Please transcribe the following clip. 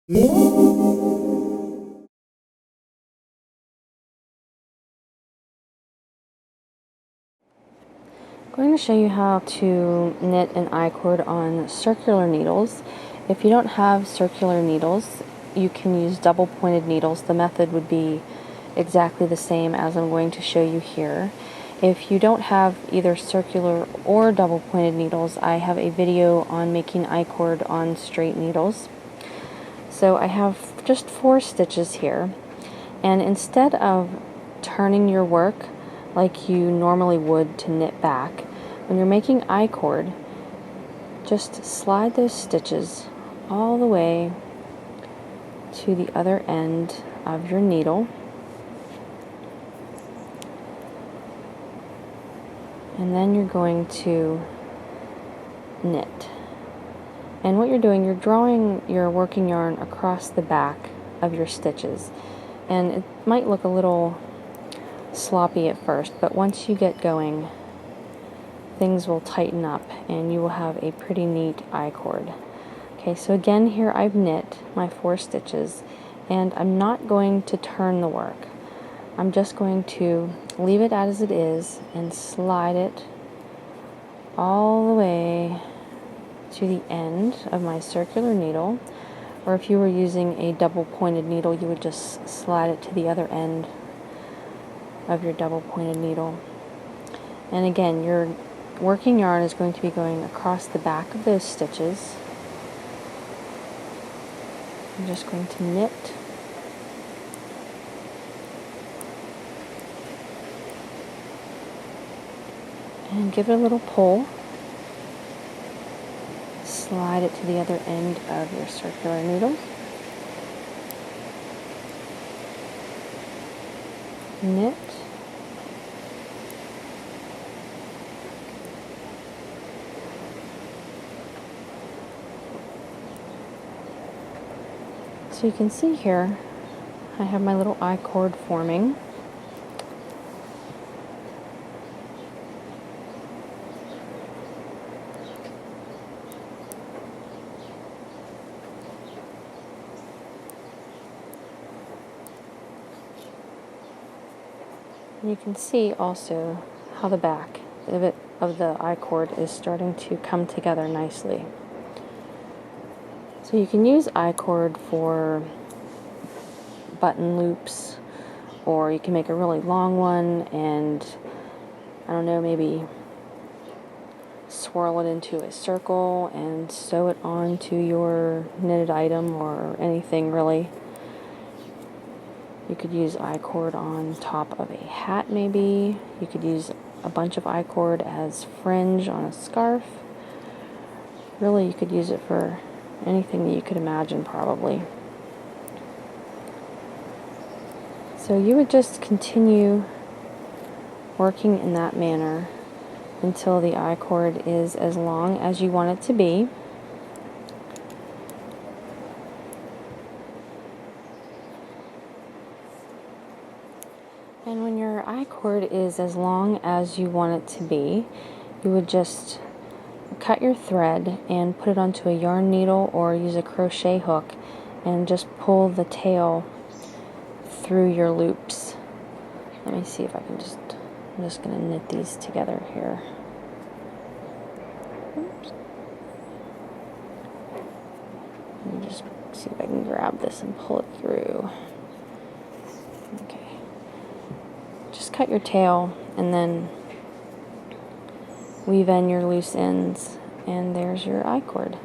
I'm going to show you how to knit an I-cord on circular needles. If you don't have circular needles, you can use double pointed needles. The method would be exactly the same as I'm going to show you here. If you don't have either circular or double pointed needles, I have a video on making I-cord on straight needles. So I have just 4 stitches here, and instead of turning your work like you normally would to knit back, when you're making I-cord, just slide those stitches all the way to the other end of your needle, and then you're going to knit. And what you're doing, you're drawing your working yarn across the back of your stitches, and it might look a little sloppy at first, but once you get going, things will tighten up and you will have a pretty neat I-cord. Okay, so again here I've knit my 4 stitches, and I'm not going to turn the work. I'm just going to leave it as it is and slide it all the way to the end of my circular needle, or if you were using a double pointed needle, you would just slide it to the other end of your double pointed needle. And again, your working yarn is going to be going across the back of those stitches. I'm just going to knit and give it a little pull. Slide it to the other end of your circular needle. Knit. So you can see here, I have my little I-cord forming. And you can see also how the back of the I-cord is starting to come together nicely. So you can use I-cord for button loops, or you can make a really long one and, I don't know, maybe swirl it into a circle and sew it onto your knitted item or anything really. You could use I-cord on top of a hat maybe. You could use a bunch of I-cord as fringe on a scarf. Really, you could use it for anything that you could imagine probably. So you would just continue working in that manner until the I-cord is as long as you want it to be. And when your I-cord is as long as you want it to be, you would just cut your thread and put it onto a yarn needle or use a crochet hook and just pull the tail through your loops. Let me see if I can I'm just going to knit these together here. Oops. Let me just see if I can grab this and pull it through. Okay. Just cut your tail and then weave in your loose ends, and there's your I-cord.